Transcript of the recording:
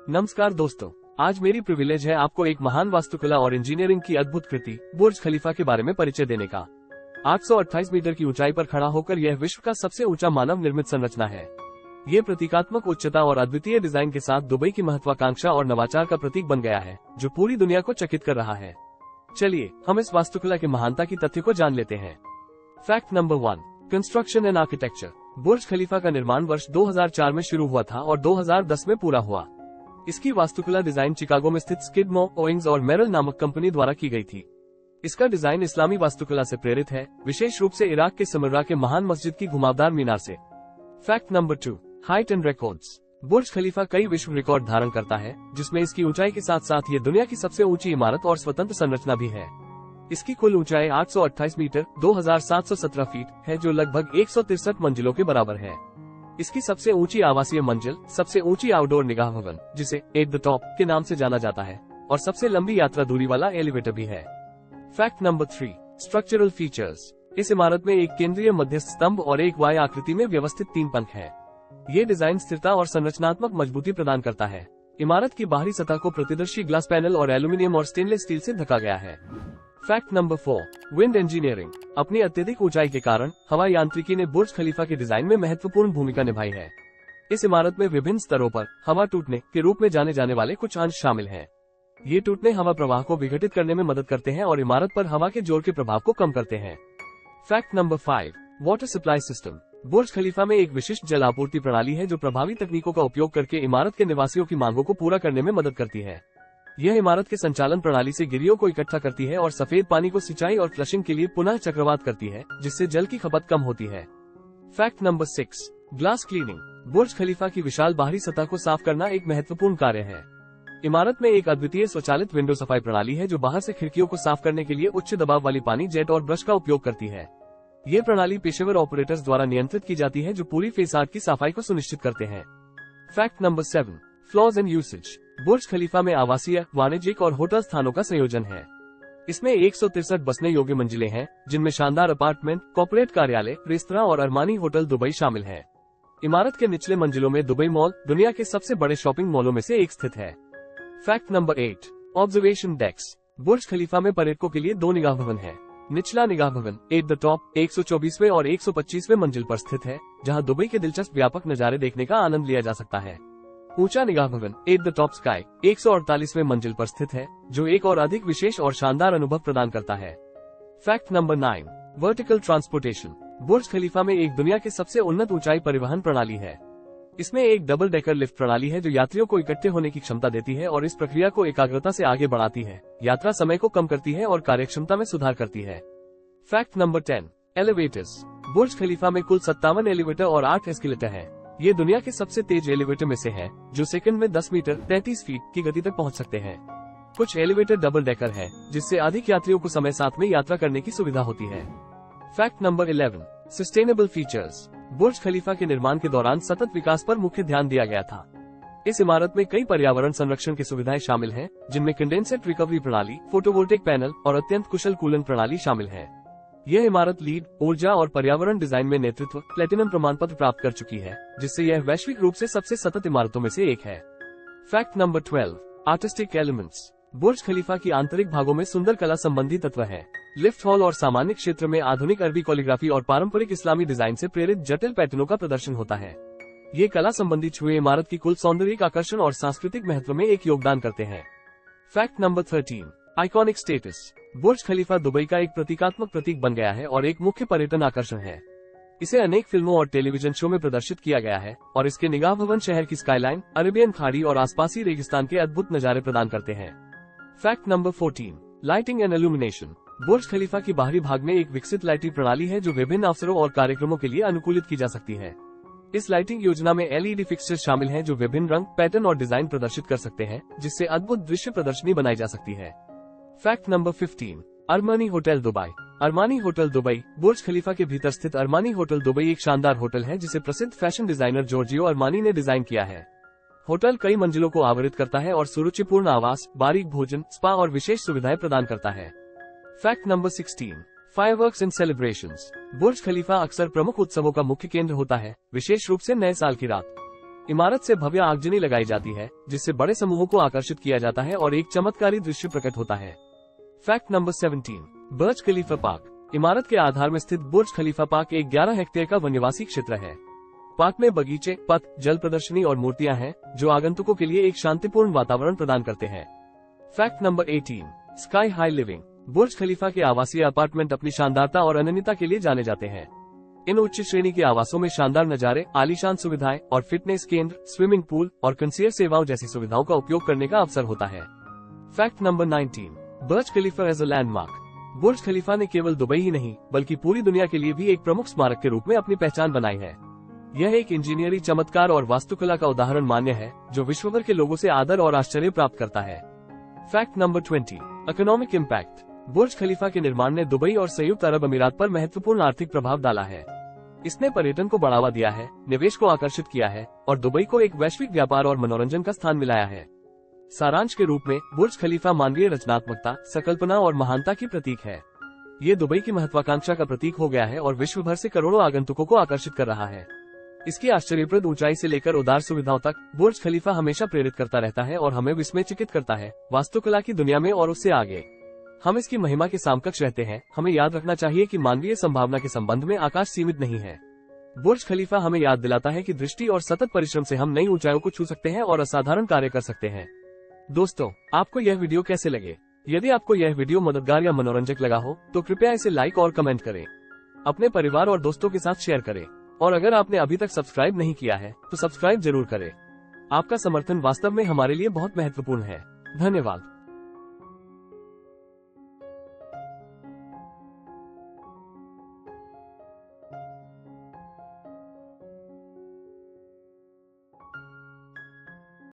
नमस्कार दोस्तों, आज मेरी प्रिविलेज है आपको एक महान वास्तुकला और इंजीनियरिंग की अद्भुत कृति बुर्ज खलीफा के बारे में परिचय देने का। 828 मीटर की ऊंचाई पर खड़ा होकर यह विश्व का सबसे ऊंचा मानव निर्मित संरचना है। ये प्रतीकात्मक उच्चता और अद्वितीय डिजाइन के साथ दुबई की महत्वाकांक्षा और नवाचार का प्रतीक बन गया है, जो पूरी दुनिया को चकित कर रहा है। चलिए हम इस वास्तुकला की महानता की तथ्य को जान लेते हैं। Fact number 1, construction and architecture. Burj Khalifa का निर्माण वर्ष 2004 में शुरू हुआ था और 2010 में पूरा हुआ। इसकी वास्तुकला डिजाइन चिकागो में स्थित स्किडमो, ओइंग्स और मेरल नामक कंपनी द्वारा की गई थी। इसका डिजाइन इस्लामी वास्तुकला से प्रेरित है, विशेष रूप से इराक के समर्रा के महान मस्जिद की घुमावदार मीनार से। Fact number 2, height and records. Burj Khalifa कई विश्व रिकॉर्ड धारण करता है, जिसमें इसकी ऊंचाई के साथ साथ ये दुनिया की सबसे ऊंची इमारत और स्वतंत्र संरचना भी है। इसकी कुल ऊंचाई 828 मीटर 2717 फीट है, जो लगभग 163 मंजिलों के बराबर है। इसकी सबसे ऊंची आवासीय मंजिल, सबसे ऊंची आउटडोर निगाह भवन, जिसे एट द टॉप के नाम से जाना जाता है, और सबसे लंबी यात्रा दूरी वाला एलिवेटर भी है। Fact number 3, structural features. इस इमारत में एक केंद्रीय मध्यस्थ स्तंभ और एक वाय आकृति में व्यवस्थित 3 पंख हैं। ये डिजाइन स्थिरता और संरचनात्मक मजबूती प्रदान करता है। इमारत की बाहरी सतह को प्रतिदर्शी ग्लास पैनल और एल्यूमिनियम और स्टेनलेस स्टील से ढका गया है। Fact number 4, wind engineering. अपनी अत्यधिक ऊंचाई के कारण हवा यांत्रिकी ने बुर्ज खलीफा के डिजाइन में महत्वपूर्ण भूमिका निभाई है। इस इमारत में विभिन्न स्तरों पर हवा टूटने के रूप में जाने जाने वाले कुछ अंश शामिल हैं। ये टूटने हवा प्रवाह को विघटित करने में मदद करते हैं और इमारत पर हवा के जोर के प्रभाव को कम करते हैं। Fact number 5, water supply system. Burj Khalifa में एक विशिष्ट जल आपूर्ति प्रणाली है, जो प्रभावी तकनीकों का उपयोग करके इमारत के निवासियों की मांगों को पूरा करने में मदद करती है। यह इमारत के संचालन प्रणाली से गिरियों को इकट्ठा करती है और सफेद पानी को सिंचाई और फ्लशिंग के लिए पुनः चक्रवात करती है, जिससे जल की खपत कम होती है। Fact number 6, glass cleaning. Burj Khalifa की विशाल बाहरी सतह को साफ करना एक महत्वपूर्ण कार्य है। इमारत में एक अद्वितीय स्वचालित विंडो सफाई प्रणाली है, जो बाहर से खिड़कियों को साफ करने के लिए उच्च दबाव वाली पानी जेट और ब्रश का उपयोग करती है। ये प्रणाली पेशेवर ऑपरेटर्स द्वारा नियंत्रित की जाती है, जो पूरी फेसाड की सफाई को सुनिश्चित करते हैं। Fact number 7, floors and usage. Burj Khalifa में आवासीय, वाणिज्यिक और होटल स्थानों का संयोजन है। इसमें 163 बसने योग्य मंजिलें हैं, जिनमें शानदार अपार्टमेंट, कॉर्पोरेट कार्यालय, रेस्तरां और अरमानी होटल दुबई शामिल है। इमारत के निचले मंजिलों में दुबई मॉल दुनिया के सबसे बड़े शॉपिंग मॉलों में से एक स्थित है। फैक्ट नंबर 8, ऑब्जर्वेशन डेक्स। बुर्ज खलीफा में पर्यटकों के लिए 2 निगाह भवन है। निचला निगाह भवन एट द टॉप 124वें और 125वें मंजिल पर स्थित है, जहां दुबई के दिलचस्प व्यापक नजारे देखने का आनंद लिया जा सकता है। ऊंचा निगाह भवन एट द टॉप स्काई 148वें मंजिल पर स्थित है, जो एक और अधिक विशेष और शानदार अनुभव प्रदान करता है। Fact number 9, vertical transportation. Burj Khalifa में एक दुनिया की सबसे उन्नत ऊंचाई परिवहन प्रणाली है। इसमें एक डबल डेकर लिफ्ट प्रणाली है, जो यात्रियों को इकट्ठे होने की क्षमता देती है और इस प्रक्रिया को एकाग्रता से आगे बढ़ाती है, यात्रा समय को कम करती है और कार्यक्षमता में सुधार करती है। Fact number 10, elevators. Burj Khalifa में कुल 57 एलिवेटर और 8 एस्केलेटर हैं। ये दुनिया के सबसे तेज एलिवेटर में से हैं, जो सेकंड में 10 मीटर 33 फीट की गति तक पहुंच सकते हैं। कुछ एलिवेटर डबल डेकर हैं, जिससे अधिक यात्रियों को समय साथ में यात्रा करने की सुविधा होती है। Fact number 11, sustainable features. Burj Khalifa के निर्माण के दौरान सतत विकास पर मुख्य ध्यान दिया गया था। इस इमारत में कई पर्यावरण संरक्षण की सुविधाएं शामिल हैं, जिनमें कंडेंसेट रिकवरी प्रणाली, फोटोवोल्टिक पैनल और अत्यंत कुशल कूलन प्रणाली शामिल है। यह इमारत लीड, ऊर्जा और पर्यावरण डिजाइन में नेतृत्व प्लेटिनम प्रमाण पत्र प्राप्त कर चुकी है, जिससे यह वैश्विक रूप से सबसे सतत इमारतों में से एक है। Fact number 12, artistic elements. Burj Khalifa की आंतरिक भागों में सुंदर कला संबंधी तत्व है। लिफ्ट हॉल और सामान्य क्षेत्र में आधुनिक अरबी कॉलीग्राफी और पारंपरिक इस्लामी डिजाइन से प्रेरित जटिल पैटर्नों का प्रदर्शन होता है। ये कला संबंधी छुए इमारत की कुल सौंदर्यिक आकर्षण और सांस्कृतिक महत्व में एक योगदान करते हैं। Fact number 13, iconic status. Burj Khalifa Dubai का एक प्रतीकात्मक प्रतीक बन गया है और एक मुख्य पर्यटन आकर्षण है। इसे अनेक फिल्मों और टेलीविजन शो में प्रदर्शित किया गया है और इसके निगाह भवन शहर की स्काईलाइन, अरेबियन खाड़ी और आसपासी रेगिस्तान के अद्भुत नजारे प्रदान करते हैं। Fact number 14, lighting and illumination. Burj Khalifa की बाहरी भाग में एक विकसित लाइटिंग प्रणाली है, जो विभिन्न अवसरों और कार्यक्रमों के लिए अनुकूलित की जा सकती है। इस लाइटिंग योजना में एलईडी फिक्सचर शामिल हैं, जो विभिन्न रंग, पैटर्न और डिजाइन प्रदर्शित कर सकते हैं, जिससे अद्भुत दृश्य प्रदर्शनी बनाई जा सकती है। Fact number 15, Armani hotel Dubai. Armani hotel Dubai. Burj Khalifa के भीतर स्थित अरमानी होटल दुबई एक शानदार होटल है, जिसे प्रसिद्ध फैशन डिजाइनर जॉर्जियो अरमानी ने डिजाइन किया है। होटल कई मंजिलों को आवृत करता है और सुरुचिपूर्ण आवास, बारीक भोजन, स्पा और विशेष सुविधाएं प्रदान करता है। Fact number 16, fireworks and celebrations. Burj Khalifa अक्सर प्रमुख उत्सवों का मुख्य केंद्र होता है, विशेष रूप से नए साल की रात। इमारत से भव्य आगजनी लगाई जाती है, जिससे बड़े समूहों को आकर्षित किया जाता है और एक चमत्कारी दृश्य प्रकट होता है। फैक्ट नंबर 17, बुर्ज खलीफा पार्क। इमारत के आधार में स्थित बुर्ज खलीफा पार्क एक 11 हेक्टेयर का वन्यवासी क्षेत्र है। पार्क में बगीचे, पथ, जल प्रदर्शनी और मूर्तियां हैं, जो आगंतुकों के लिए एक शांतिपूर्ण वातावरण प्रदान करते हैं। Fact number 18, sky high living. Burj Khalifa के आवासीय अपार्टमेंट अपनी शानदारता और अनन्यता के लिए जाने जाते हैं। इन उच्च श्रेणी के आवासों में शानदार नजारे, आलीशान सुविधाएं और फिटनेस केंद्र, स्विमिंग पूल और कंसीयर्ज सेवाओं जैसी सुविधाओं का उपयोग करने का अवसर होता है। Fact number 19, Burj Khalifa as a landmark. Burj Khalifa ने केवल दुबई ही नहीं बल्कि पूरी दुनिया के लिए भी एक प्रमुख स्मारक के रूप में अपनी पहचान बनाई है। यह एक इंजीनियरिंग चमत्कार और वास्तुकला का उदाहरण मान्य है, जो विश्वभर के लोगों से आदर और आश्चर्य प्राप्त करता है। Fact number 20, economic impact. Burj Khalifa के निर्माण ने दुबई और संयुक्त अरब अमीरात पर महत्वपूर्ण आर्थिक प्रभाव डाला है। इसने पर्यटन को बढ़ावा दिया है, निवेश को आकर्षित किया है और दुबई को एक वैश्विक व्यापार और मनोरंजन का स्थान मिलाया है। सारांश के रूप में बुर्ज खलीफा मानवीय रचनात्मकता, संकल्पना और महानता की प्रतीक है। ये दुबई की महत्वाकांक्षा का प्रतीक हो गया है और विश्व भर से करोड़ों आगंतुकों को आकर्षित कर रहा है। इसकी आश्चर्यप्रद ऊंचाई से लेकर उदार सुविधाओं तक बुर्ज खलीफा हमेशा प्रेरित करता रहता है और हमें विस्मयचकित करता है वास्तुकला की दुनिया में और उससे आगे। हम इसकी महिमा के समकक्ष रहते हैं। हमें याद रखना चाहिए कि मानवीय संभावना के संबंध में आकाश सीमित नहीं है। बुर्ज खलीफा हमें याद दिलाता है कि दृष्टि और सतत परिश्रम से हम नई ऊंचाइयों को छू सकते हैं और असाधारण कार्य कर सकते हैं। दोस्तों, आपको यह वीडियो कैसे लगे? यदि आपको यह वीडियो मददगार या मनोरंजक लगा हो तो कृपया इसे लाइक और कमेंट करें। अपने परिवार और दोस्तों के साथ शेयर करें और अगर आपने अभी तक सब्सक्राइब नहीं किया है तो सब्सक्राइब जरूर करें। आपका समर्थन वास्तव में हमारे लिए बहुत महत्वपूर्ण है। धन्यवाद।